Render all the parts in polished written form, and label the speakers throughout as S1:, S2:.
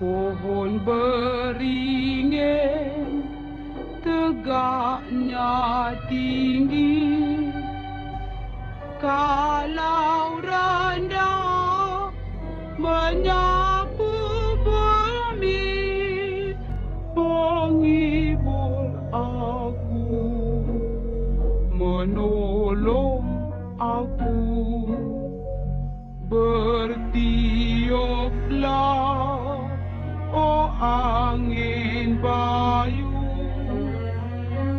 S1: Pohon beringin tegaknya tinggi, kalau rendah menyapu bumi, menghibur aku, menolong aku. Bertiuplah, oh angin bayu,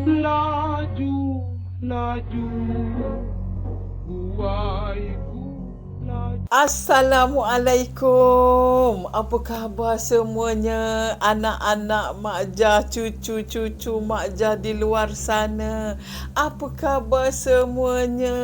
S1: laju, laju, buaiku laju.
S2: Assalamualaikum. Apa khabar semuanya? Anak-anak Mak Jah, cucu-cucu Mak Jah di luar sana. Apa khabar semuanya?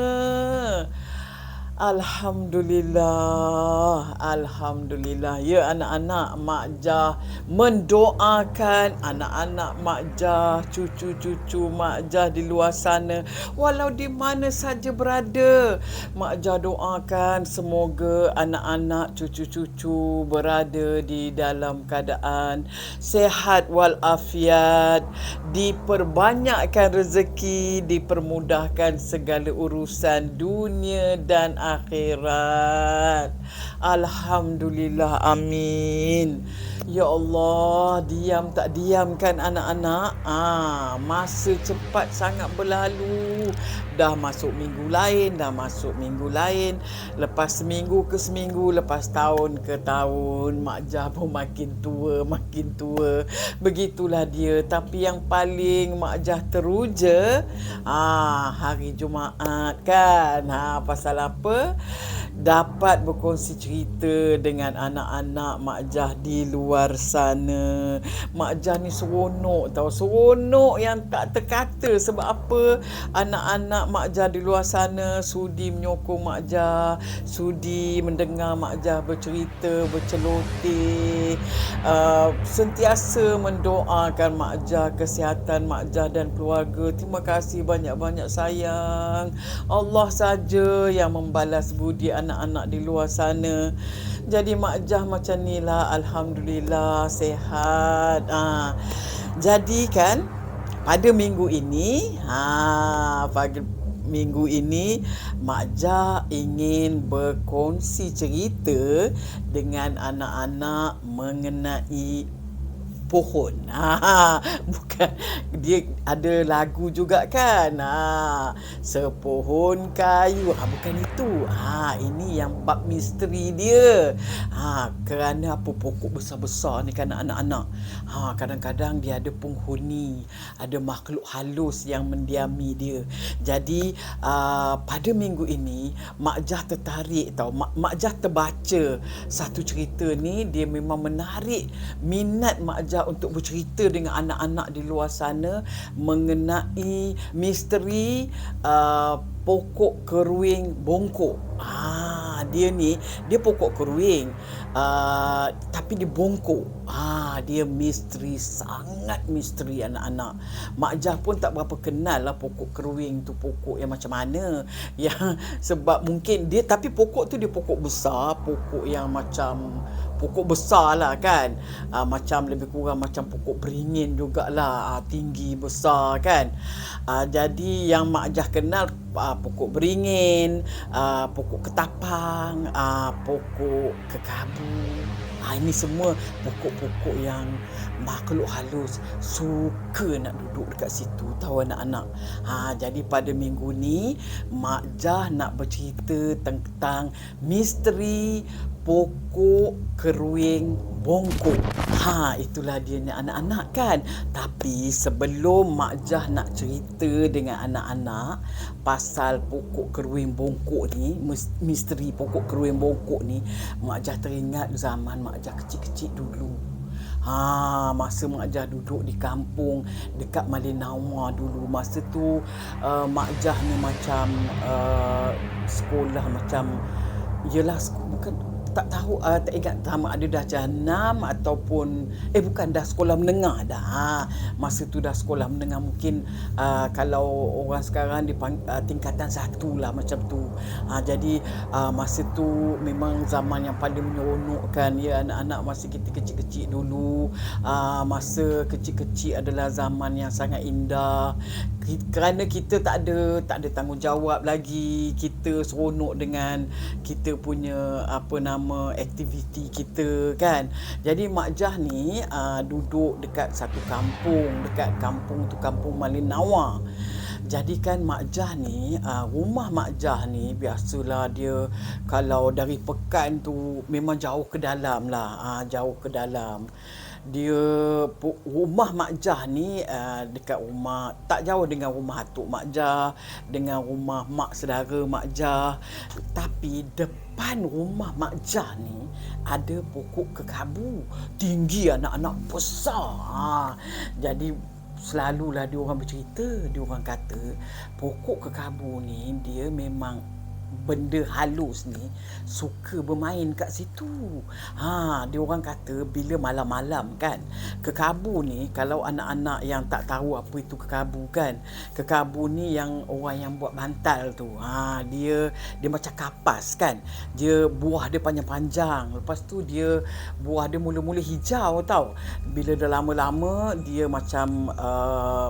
S2: Alhamdulillah. Alhamdulillah. Ya anak-anak Mak Jah mendoakan anak-anak Mak Jah, cucu-cucu Mak Jah di luar sana, walau di mana saja berada. Mak Jah doakan semoga anak-anak cucu-cucu berada di dalam keadaan sehat walafiat, diperbanyakkan rezeki, dipermudahkan segala urusan dunia dan akhirat. Alhamdulillah, amin. Ya Allah, diam tak diam kan anak-anak? Masa cepat sangat berlalu. Dah masuk minggu lain, lepas seminggu ke seminggu, lepas tahun ke tahun. Mak Jah pun makin tua. Begitulah dia. Tapi yang paling Mak Jah teruja, hari Jumaat kan. Pasal apa? Dapat berkongsi cerita dengan anak-anak Mak Jah di luar sana. Mak Jah ni seronok tau. Seronok yang tak terkata. Sebab apa? Anak-anak Mak Jah di luar sana sudi menyokong Mak Jah, sudi mendengar Mak Jah bercerita, berceloteh, sentiasa mendoakan Mak Jah, kesihatan Mak Jah dan keluarga. Terima kasih banyak-banyak sayang. Allah saja yang membalas budi anak-anak di luar sana. Jadi Mak Jah macam ni lah, alhamdulillah sihat. Jadi kan pada minggu ini, Mak Jah ingin berkongsi cerita dengan anak-anak mengenai pohon. Bukan, dia ada lagu juga kan. Sepohon kayu. Bukan itu. Ini yang bab misteri dia. Kerana apa pokok besar-besar ni kan anak-anak. Kadang-kadang dia ada penghuni, ada makhluk halus yang mendiami dia. Jadi pada minggu ini Mak Jah tertarik tau. Mak Jah terbaca satu cerita ni, dia memang menarik minat Mak Jah untuk bercerita dengan anak-anak di luar sana mengenai misteri pokok keruing bongkok. Dia pokok keruing, tapi dia bongkok. Dia misteri, sangat misteri anak-anak. Mak Jah pun tak berapa kenal lah pokok keruing tu pokok yang macam mana. Sebab mungkin dia, tapi pokok tu dia pokok besar, pokok yang macam pokok besar lah kan. Macam lebih kurang macam pokok beringin jugalah, tinggi besar kan. Jadi yang Mak Jah kenal pokok beringin, pokok ketapang, pokok kekabu. Ini semua pokok-pokok yang makhluk halus suka nak duduk dekat situ, tahu anak-anak. Jadi pada minggu ni Mak Jah nak bercerita tentang misteri pokok keruing bongkok. Itulah dia ni anak-anak kan. Tapi sebelum Mak Jah nak cerita dengan anak-anak pasal pokok keruing bongkok ni, misteri pokok keruing bongkok ni, Mak Jah teringat zaman Mak Jah kecil-kecil dulu. Masa Mak Jah duduk di kampung dekat Malinawa dulu. Masa tu Mak Jah ni macam sekolah macam, yelah bukan tak tahu, tak ingat sama ada dah Jahanam ataupun bukan, dah sekolah menengah dah. Masa tu dah sekolah menengah, mungkin kalau orang sekarang tingkatan 1 lah macam tu. Jadi masa tu memang zaman yang paling menyeronokkan ya, anak-anak masa kita kecil-kecil dulu. Masa kecil-kecil adalah zaman yang sangat indah. Kerana kita tak ada tanggungjawab lagi, kita seronok dengan kita punya aktiviti kita kan. Jadi Mak Jah ni duduk dekat satu kampung, dekat kampung tu Kampung Malinawa. Jadi kan Mak Jah ni, rumah Mak Jah ni biasalah dia kalau dari pekan tu memang jauh ke dalam lah, jauh ke dalam. Dia rumah Mak Jah ni dekat rumah, tak jauh dengan rumah atuk Mak Jah, dengan rumah mak saudara Mak Jah. Tapi depan rumah Mak Jah ni ada pokok kekabu tinggi, anak-anak besar. Jadi selalulah dia orang bercerita, dia orang kata pokok kekabu ni dia memang benda halus ni suka bermain kat situ. Dia orang kata bila malam-malam kan, kekabu ni, kalau anak-anak yang tak tahu apa itu kekabu kan, kekabu ni yang orang yang buat bantal tu, dia macam kapas kan. Dia buah dia panjang-panjang. Lepas tu dia buah dia mula-mula hijau tau. Bila dah lama-lama dia macam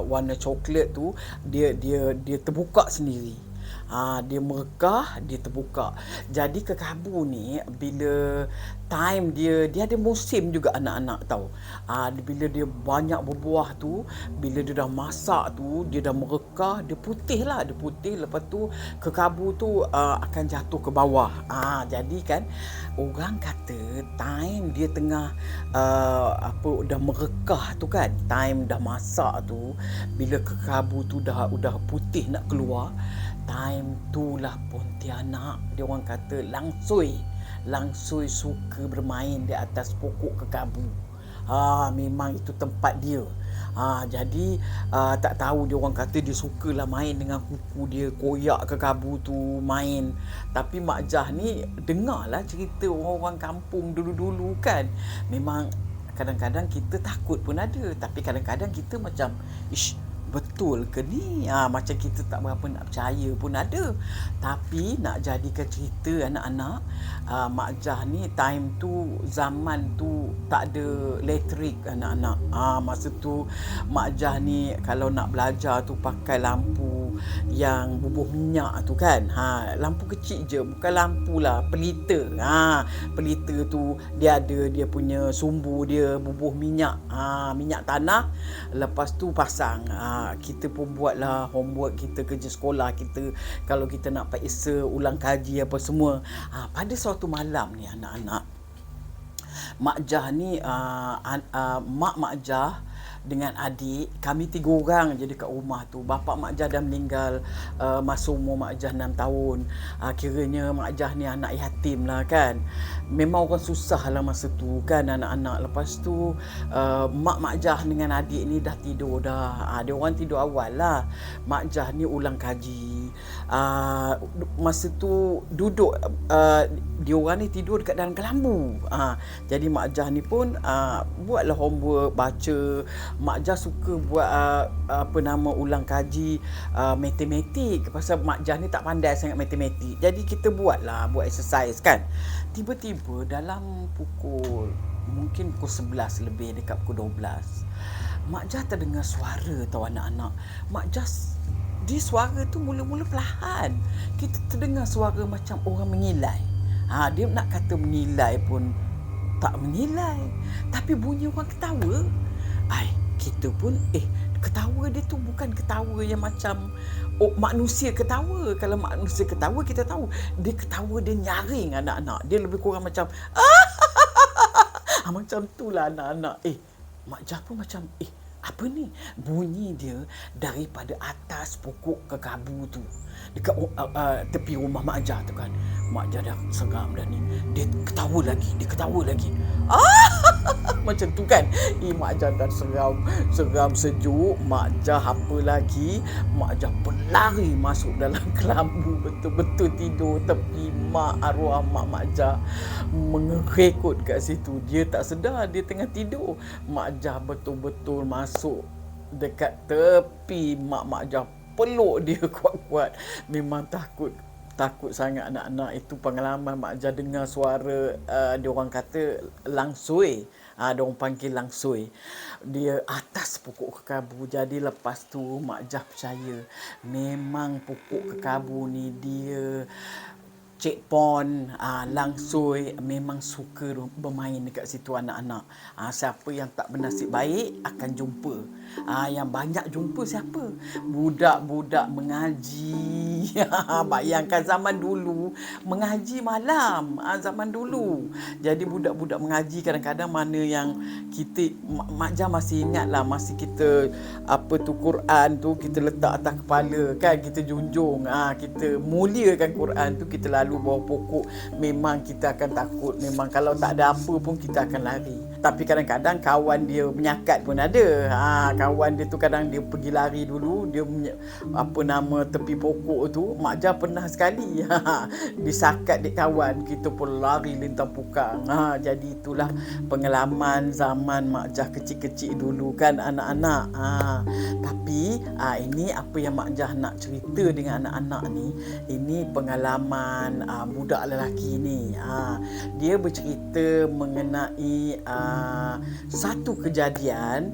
S2: warna coklat tu, dia terbuka sendiri. Dia merekah, dia terbuka. Jadi kekabu ni bila time dia ada musim juga anak-anak tahu. Bila dia banyak berbuah tu, bila dia dah masak tu, dia dah merekah, dia putih lah, dia putih. Lepas tu kekabu tu akan jatuh ke bawah. Jadi kan orang kata time dia tengah dah merekah tu kan, time dah masak tu, bila kekabu tu dah putih nak keluar, time tu lah Pontianak, dia orang kata langsui suka bermain di atas pokok kekabu. Memang itu tempat dia. Jadi tak tahu, dia orang kata dia sukalah main dengan kuku dia, koyak kekabu tu main. Tapi Mak Jah ni dengarlah cerita orang-orang kampung dulu-dulu kan. Memang kadang-kadang kita takut pun ada, tapi kadang-kadang kita macam betul ke ni? Macam kita tak berapa nak percaya pun ada. Tapi nak jadikan cerita anak-anak, Mak Jah ni time tu, zaman tu tak ada elektrik anak-anak. Masa tu Mak Jah ni kalau nak belajar tu pakai lampu yang bubuh minyak tu kan. Lampu kecil je, bukan lampu lah, pelita. Pelita tu dia ada dia punya sumbu dia, bubuh minyak, minyak tanah. Lepas tu pasang. Kita pun buatlah homework kita, kerja sekolah kita, kalau kita nak periksa ulang kaji apa semua. Pada suatu malam ni anak-anak, Mak Jah ni Mak Jah dengan adik, kami 3 orang je dekat rumah tu. Bapa Mak Jah dah meninggal masa umur Mak Jah 6 tahun. Kiranya Mak Jah ni anak yatim lah kan. Memang orang susah lah masa tu kan anak-anak. Lepas tu Mak Jah dengan adik ni dah tidur dah. Dia orang tidur awal lah. Mak Jah ni ulang kaji. Masa tu duduk, dia orang ni tidur dekat dalam kelambu. Jadi Mak Jah ni pun buatlah homework, baca. Mak Jah suka buat ulang kaji matematik, pasal Mak Jah ni tak pandai sangat matematik. Jadi kita buat exercise kan. Tiba-tiba dalam mungkin pukul 11 lebih, dekat pukul 12, Mak Jah terdengar suara tau anak-anak. Mak Jah di suara tu mula-mula perlahan. Kita terdengar suara macam orang mengilai. Dia nak kata menilai pun tak menilai, tapi bunyi orang ketawa. Kita pun ketawa dia tu bukan ketawa yang macam manusia ketawa. Kalau manusia ketawa kita tahu, dia ketawa dia nyaring anak-anak. Dia lebih kurang macam macam tu lah anak-anak. Mak Jah pun macam apa ni? Bunyi dia daripada atas pokok kekabu tu, dekat tepi rumah Mak Jah tu kan. Mak Jah dah seram dah ni. Dia ketawa lagi. macam tu kan. Mak Jah dah seram sejuk. Mak Jah apa lagi, Mak Jah berlari masuk dalam kelambu, betul-betul tidur tepi mak, arwah mak Jah mengerekut kat situ. Dia tak sedar dia tengah tidur. Mak Jah betul-betul masuk dekat tepi mak Jah, peluk dia kuat-kuat. Memang takut sangat anak-anak. Itu pengalaman Mak Jah dengar suara dia orang kata langsui. Dia orang panggil langsui. Dia atas pokok kekabu. Jadi lepas tu Mak Jah percaya memang pokok kekabu ni dia Cik Pon, langsui memang suka bermain dekat situ anak-anak. Siapa yang tak bernasib baik akan jumpa. Yang banyak jumpa siapa? Budak-budak mengaji. Bayangkan zaman dulu mengaji malam. Zaman dulu. Jadi budak-budak mengaji kadang-kadang mana yang kita, Mak Jah masih ingat lah, masih kita Quran tu kita letak atas kepala kan, kita junjung, kita muliakan Quran tu, kita lalu bawah pokok. Memang kita akan takut. Memang kalau tak ada apa pun kita akan lari. Tapi kadang-kadang kawan dia menyakat pun ada. Kawan dia tu kadang dia pergi lari dulu, dia tepi pokok tu. Mak Jah pernah sekali disakat dek kawan, kita pun lari lintang pukang. Jadi itulah pengalaman zaman Mak Jah kecil-kecil dulu kan anak-anak. Tapi ini apa yang Mak Jah nak cerita dengan anak-anak ni, ini pengalaman budak lelaki ni. Dia bercerita mengenai satu kejadian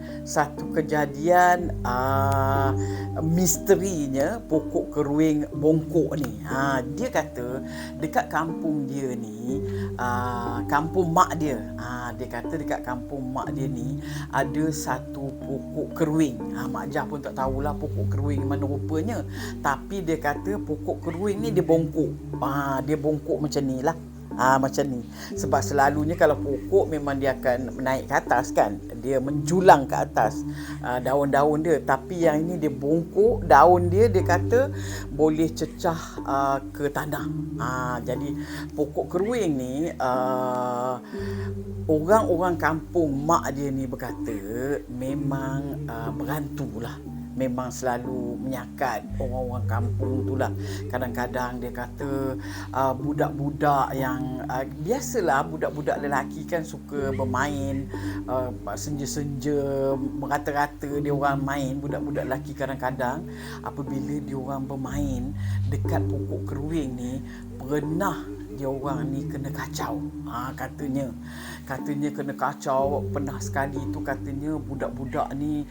S2: misterinya pokok keruing bongkok ni. Dia kata dekat kampung dia ni, kampung mak dia, dia kata dekat kampung mak dia ni ada satu pokok keruing. Mak Jah pun tak tahulah pokok keruing mana rupanya, tapi dia kata pokok keruing ni dia bongkok. Dia bongkok macam ni lah. Macam ni. Sebab selalunya kalau pokok memang dia akan naik ke atas kan, dia menjulang ke atas daun-daun dia. Tapi yang ini dia bongkok, daun dia kata boleh cecah ke tanah. Jadi pokok keruing ni orang-orang kampung mak dia ni berkata memang berantulah. Memang selalu menyakat orang-orang kampung tu lah. Kadang-kadang dia kata budak-budak yang biasalah budak-budak lelaki kan suka bermain senja-senja, merata-rata dia orang main. Budak-budak lelaki kadang-kadang apabila dia orang bermain dekat pokok keruing ni, pernah dia orang ni kena kacau. Katanya kena kacau. Pernah sekali tu katanya budak-budak ni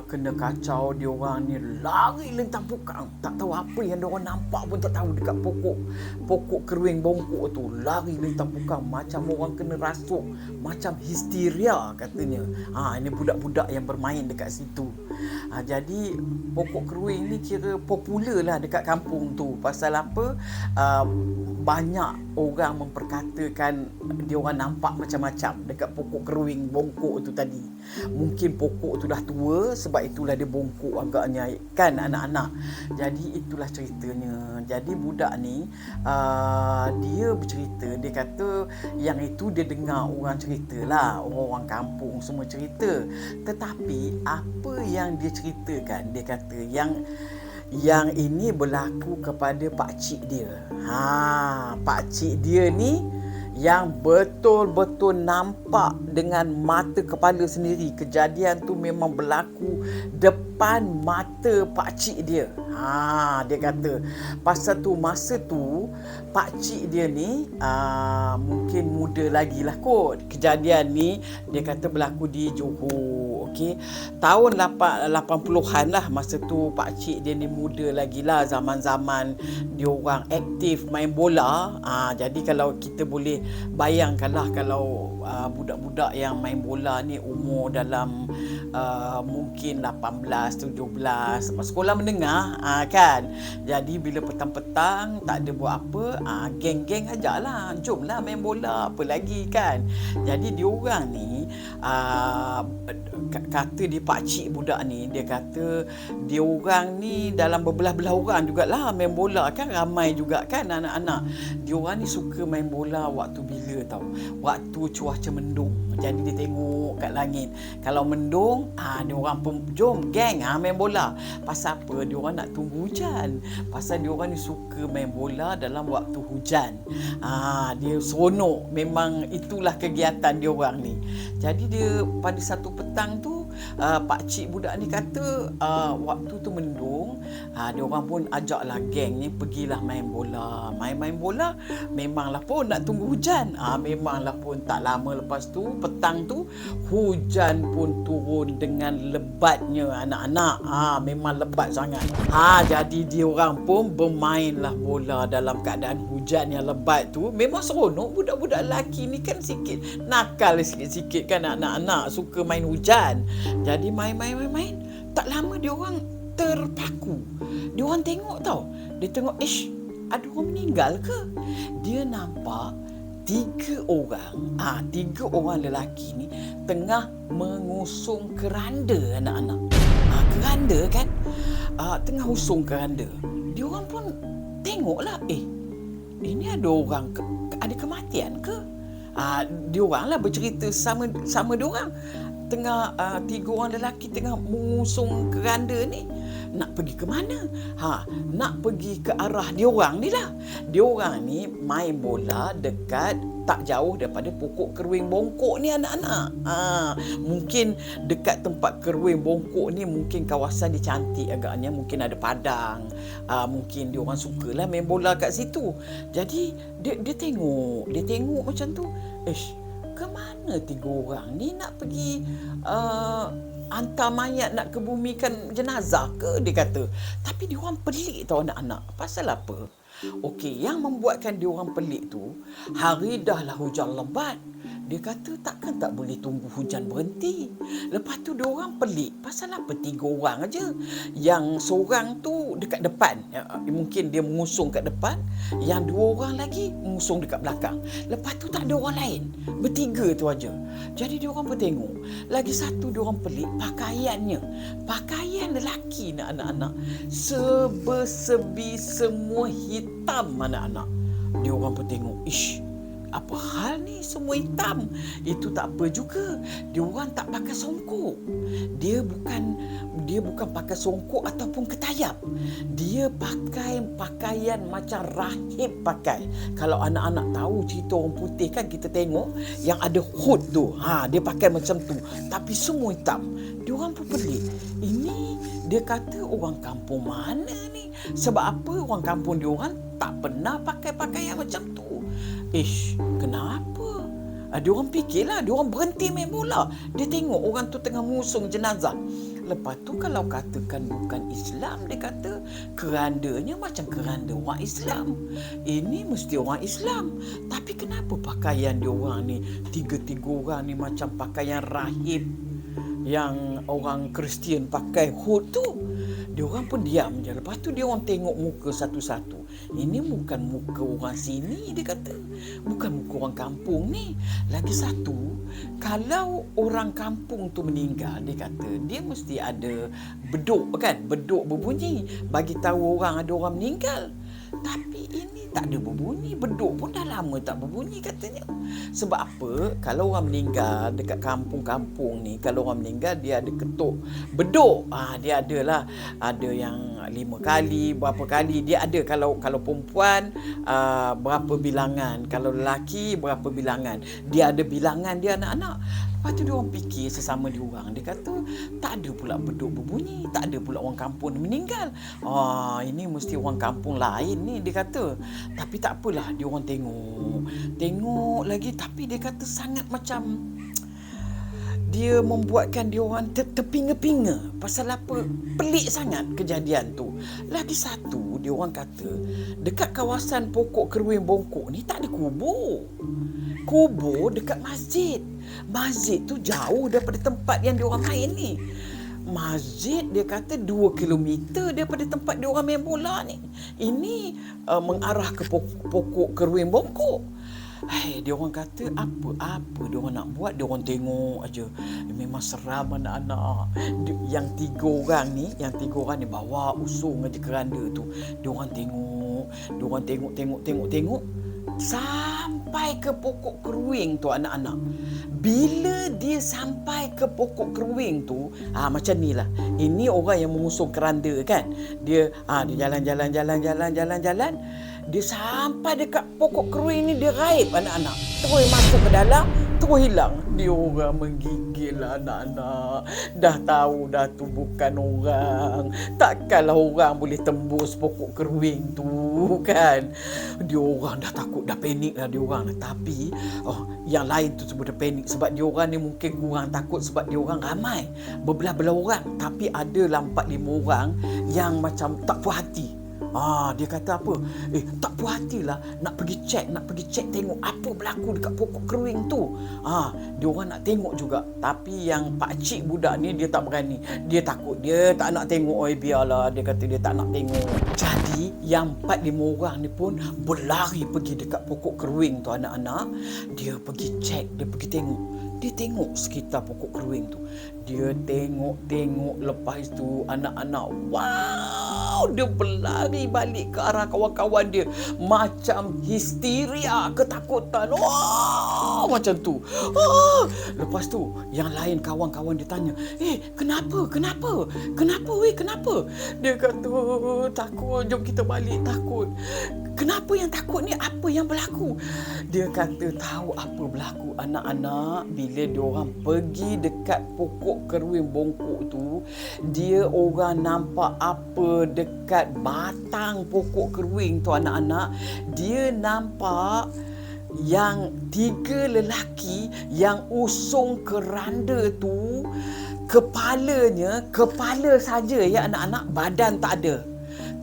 S2: kena kacau. Dia orang ni lari lentang pukang, tak tahu apa yang dia orang nampak pun tak tahu dekat pokok keruing bongkok tu. Lari lentang pukang macam orang kena rasuk, macam histeria katanya. Ini budak-budak yang bermain dekat situ. Jadi pokok keruing ni kira popular lah dekat kampung tu. Pasal apa? Banyak orang memperkatakan dia orang nampak macam-macam dekat pokok keruing bongkok tu tadi. Mungkin pokok tu dah tua, sebab itulah dia bongkok agaknya kan anak-anak. Jadi itulah ceritanya. Jadi budak ni dia bercerita, dia kata yang itu dia dengar orang cerita lah, orang-orang kampung semua cerita. Tetapi apa yang dia ceritakan, dia kata yang ini berlaku kepada pakcik dia. Pakcik dia ni yang betul-betul nampak dengan mata kepala sendiri. Kejadian tu memang berlaku depan mata pakcik dia. Dia kata pasal tu masa tu pakcik dia ni mungkin muda lagi lah kot. Kejadian ni dia kata berlaku di Johor. Okey, tahun 80-an lah. Masa tu pakcik dia ni muda lagi lah, zaman-zaman dia orang aktif main bola. Jadi kalau kita boleh bayangkanlah kalau budak-budak yang main bola ni umur dalam mungkin 18, 17, sekolah menengah kan. Jadi bila petang-petang tak ada buat apa, geng-geng ajaklah, jomlah main bola, apa lagi kan. Jadi diorang ni kata dia pakcik budak ni, dia kata diorang ni dalam berbelah-belah orang jugalah main bola kan, ramai juga kan anak-anak. Diorang ni suka main bola waktu bila tahu? Waktu cuaca cuaca mendung. Jadi dia tengok kat langit. Kalau mendung, dia orang pun jom geng main bola. Pasal apa? Dia orang nak tunggu hujan. Pasal dia orang ni suka main bola dalam waktu hujan. Dia seronok. Memang itulah kegiatan dia orang ni. Jadi dia pada satu petang tu, pak cik budak ni kata waktu tu mendung, dia orang pun ajaklah geng ni pergilah main bola. Main bola memanglah pun nak tunggu hujan. Memanglah pun tak lama lepas tu, petang tu hujan pun turun dengan lebatnya anak-anak. Memang lebat sangat. Jadi dia orang pun bermainlah bola dalam keadaan hujan yang lebat tu. Memang seronok. Budak-budak lelaki ni kan sikit nakal sikit-sikit kan, anak-anak suka main hujan. Jadi main. Tak lama dia orang terpaku. Dia orang tengok tau. Dia tengok, ada orang meninggal ke? Dia nampak 3 orang lelaki ni tengah mengusung keranda anak-anak. Keranda kan? Tengah usung keranda. Dia orang pun tengoklah, ini ada orang ada kematian ke? Dia orang lah bercerita sama dia orang. Tengah 3 orang lelaki tengah mengusung keranda ni. Nak pergi ke mana? Nak pergi ke arah dia orang ni lah. Dia orang ni main bola dekat tak jauh daripada pokok keruing bongkok ni anak-anak. Mungkin dekat tempat keruing bongkok ni mungkin kawasan dia cantik agaknya, mungkin ada padang. Mungkin dia orang sukalah main bola kat situ. Jadi dia tengok macam tu. Ke mana 3 orang ni nak pergi hantar mayat, nak kebumikan jenazah ke, dia kata. Tapi dia orang pelik tau anak-anak. Pasal apa? Yang membuatkan dia orang pelik tu, hari dah lah hujan lebat. Dia kata takkan tak boleh tunggu hujan berhenti. Lepas tu dia orang pelik. Pasal apa 3 orang aja? Yang seorang tu dekat depan. Mungkin dia mengusung kat depan. Yang 2 orang lagi mengusung dekat belakang. Lepas tu tak ada orang lain. Bertiga tu aja. Jadi dia orang pun tengok. Lagi satu dia orang pelik pakaiannya. Pakaian lelaki ni anak-anak. Serba-serbi semua hitam anak-anak. Dia orang pun tengok. Apa hal ni semua hitam? Itu tak apa juga. Dia orang tak pakai songkok. Dia bukan pakai songkok ataupun ketayap. Dia pakai pakaian macam rahib pakai. Kalau anak-anak tahu cerita orang putih kan, kita tengok yang ada hood tu. Dia pakai macam tu. Tapi semua hitam. Dia orang pun pelik. Ini dia kata orang kampung mana ni? Sebab apa orang kampung dia orang tak pernah pakai pakaian macam tu? Kenapa? Dia orang fikirlah, dia orang berhenti main bola. Dia tengok orang tu tengah mengusung jenazah. Lepas tu kalau katakan bukan Islam, dia kata kerandanya macam keranda orang Islam. Ini mesti orang Islam. Tapi kenapa pakaian dia orang ni, 3 orang ni macam pakaian rahib yang orang Kristian pakai hood tu? Dia orang pun diam je. Lepas tu dia orang tengok muka satu-satu. Ini bukan muka orang sini, dia kata. Bukan muka orang kampung ni. Lagi satu, kalau orang kampung tu meninggal, dia kata, dia mesti ada beduk kan? Beduk berbunyi. Bagi tahu orang ada orang meninggal. Tapi ini tak ada berbunyi. Beduk pun dah lama tak berbunyi katanya. Sebab apa? Kalau orang meninggal dekat kampung-kampung ni, kalau orang meninggal dia ada ketuk beduk. Dia adalah, ada yang 5 kali, berapa kali. Dia ada, kalau perempuan berapa bilangan, kalau lelaki berapa bilangan. Dia ada bilangan dia anak-anak. Lepas tu dia orang fikir sesama dia orang. Dia kata tak ada pula beduk berbunyi, tak ada pula orang kampung meninggal. Ini mesti orang kampung lain ni, dia kata. Tapi tak apalah, dia orang tengok lagi. Tapi dia kata sangat macam dia membuatkan dia orang terpinga-pinga. Pasal apa? Pelik sangat kejadian tu. Lagi satu, dia orang kata dekat kawasan pokok keruing bongkok ni tak ada kubur. Kubur dekat masjid. Masjid tu jauh daripada tempat yang dia orang main ni. Masjid dia kata 2 kilometer daripada tempat dia orang main bola ni. Ini mengarah ke pokok keruing bongkok. Dia orang kata apa dia orang nak buat, dia orang tengok aja. Memang seram anak-anak. Yang 3 orang ni bawa usung aja keranda tu. Dia orang tengok, tengok. Sampai sampai ke pokok keruing tu anak-anak. Bila dia sampai ke pokok keruing tu, macam ni lah. Ini orang yang mengusung keranda kan. Dia jalan. Dia sampai dekat pokok keruing ni, dia raib anak-anak. Terus masuk ke dalam, terus hilang. Dia orang menggigil lah anak-anak. Dah tahu dah tu bukan orang. Takkanlah orang boleh tembus pokok keruing tu kan. Dia orang dah takut, dah panik lah dia orang. Tapi yang lain tu semua dah panik sebab dia orang ni mungkin kurang takut sebab dia orang ramai, berbelah-belah orang. Tapi ada 4-5 orang yang macam tak puas hati. Dia kata apa? Tak puas hatilah, nak pergi cek tengok apa berlaku dekat pokok keruing tu. Dia orang nak tengok juga. Tapi yang pakcik budak ni dia tak berani. Dia takut, dia tak nak tengok. Biarlah, dia kata dia tak nak tengok. Jadi yang 4-5 orang ni pun berlari pergi dekat pokok keruing tu anak-anak. Dia pergi cek, dia pergi tengok. Dia tengok sekitar pokok keruing tu. Dia tengok, lepas tu anak-anak, wow, dia berlari balik ke arah kawan-kawan dia macam histeria, ketakutan. Macam tu. Lepas tu yang lain kawan-kawan dia tanya, kenapa? Dia kata, takut, jom kita balik, takut. Kenapa yang takut ni? Apa yang berlaku? Dia kata tahu apa berlaku anak-anak. Bila dia orang pergi dekat pokok keruing bongkok tu, dia orang nampak apa dekat batang pokok keruing tu anak-anak. Dia nampak yang 3 lelaki yang usung keranda tu, kepala saja ya anak-anak, badan tak ada.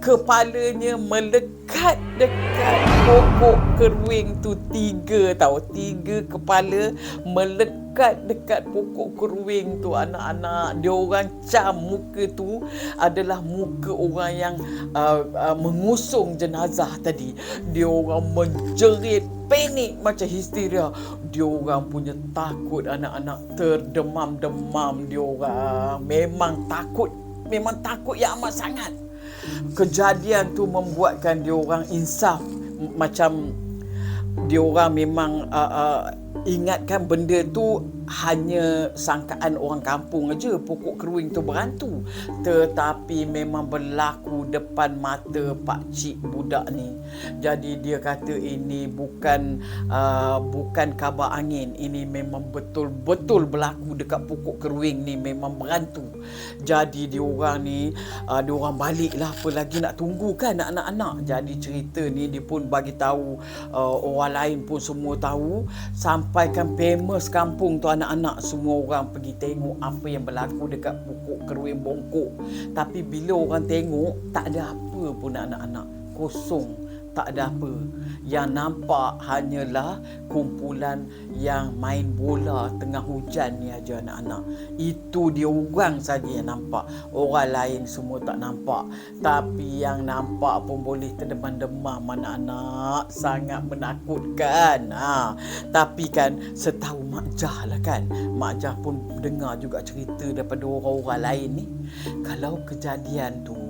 S2: Kepalanya melekat dekat pokok keruing tu. 3 kepala melekat dekat pokok keruing tu anak-anak. Dia orang cam muka tu adalah muka orang yang mengusung jenazah tadi. Dia orang menjerit, panik macam histeria. Dia orang punya takut anak-anak, terdemam-demam dia orang. Memang takut yang amat sangat. Kejadian tu membuatkan dia orang insaf, macam dia orang memang ingatkan benda tu hanya sangkaan orang kampung aja, pokok keruing tu berhantu. Tetapi memang berlaku depan mata pakcik budak ni. Jadi dia kata ini bukan kabar angin. Ini memang betul-betul berlaku dekat pokok keruing ni, memang berhantu. Jadi dia orang ni, dia orang baliklah, apa lagi nak tunggu kan anak-anak. Jadi cerita ni dia pun bagi tahu, orang lain pun semua tahu, sampaikan famous kampung tu anak-anak. Semua orang pergi tengok apa yang berlaku dekat pokok keruing bongkok. Tapi bila orang tengok, tak ada apa pun anak-anak. Kosong, tak ada apa. Yang nampak hanyalah kumpulan yang main bola tengah hujan ni aja anak-anak. Itu dia orang saja yang nampak. Orang lain semua tak nampak. Tapi yang nampak pun boleh terdemam-demam anak-anak. Sangat menakutkan. Tapi kan setahu Mak Jah lah kan. Mak Jah pun dengar juga cerita daripada orang-orang lain ni. Kalau kejadian tu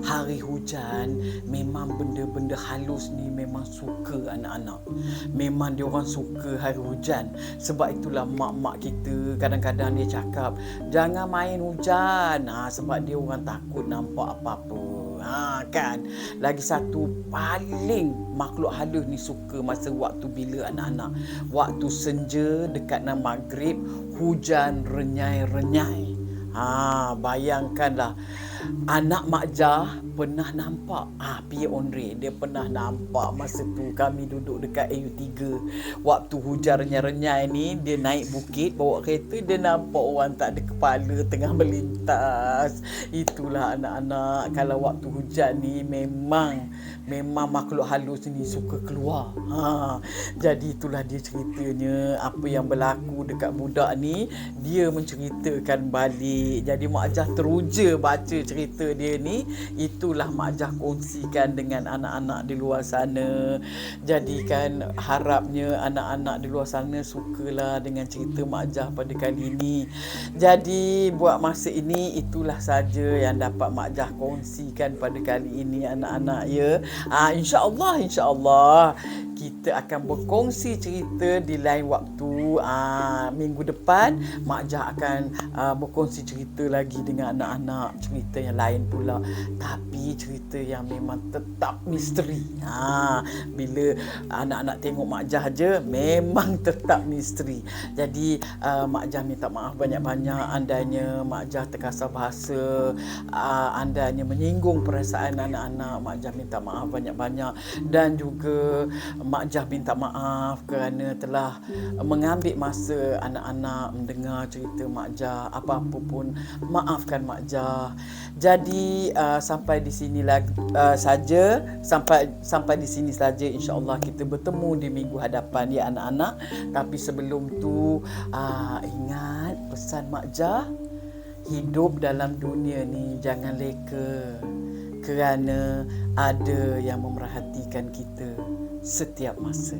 S2: hari hujan, memang benda-benda halus ni memang suka anak-anak. Memang dia orang suka hari hujan. Sebab itulah mak-mak kita kadang-kadang dia cakap, jangan main hujan. Sebab dia orang takut nampak apa-apa. Kan. Lagi satu, paling makhluk halus ni suka masa waktu bila anak-anak? Waktu senja dekat maghrib, hujan renyai-renyai. Bayangkanlah, anak Mak Jah pernah nampak, Pi Onre, dia pernah nampak masa tu kami duduk dekat AU3. Waktu hujan renyai-renyai ni, dia naik bukit bawa kereta, dia nampak orang tak ada kepala tengah melintas. Itulah anak-anak, kalau waktu hujan ni memang makhluk halus ni suka keluar. Jadi itulah dia ceritanya, apa yang berlaku dekat budak ni, dia menceritakan balik. Jadi Mak Jah teruja baca cerita dia ni. Itulah Mak Jah kongsikan dengan anak-anak di luar sana. Jadi kan harapnya anak-anak di luar sana sukalah dengan cerita Mak Jah pada kali ini. Jadi buat masa ini itulah saja yang dapat Mak Jah kongsikan pada kali ini anak-anak ya. InsyaAllah kita akan berkongsi cerita di lain waktu. Minggu depan Mak Jah akan berkongsi cerita lagi dengan anak-anak, cerita yang lain pula, tapi cerita yang memang tetap misteri. Bila anak-anak tengok Mak Jah je memang tetap misteri. Jadi Mak Jah minta maaf banyak-banyak andainya Mak Jah terkasar bahasa, andainya menyinggung perasaan anak-anak. Mak Jah minta maaf banyak-banyak, dan juga Mak Jah minta maaf kerana telah mengambil masa anak-anak mendengar cerita Mak Jah. Apa-apa pun maafkan Mak Jah. Jadi sampai di sini saja, sampai di sini saja, insya-Allah kita bertemu di minggu hadapan ya anak-anak. Tapi sebelum tu ingat pesan Mak Jah, hidup dalam dunia ni jangan leka, kerana ada yang memerhatikan kita setiap masa.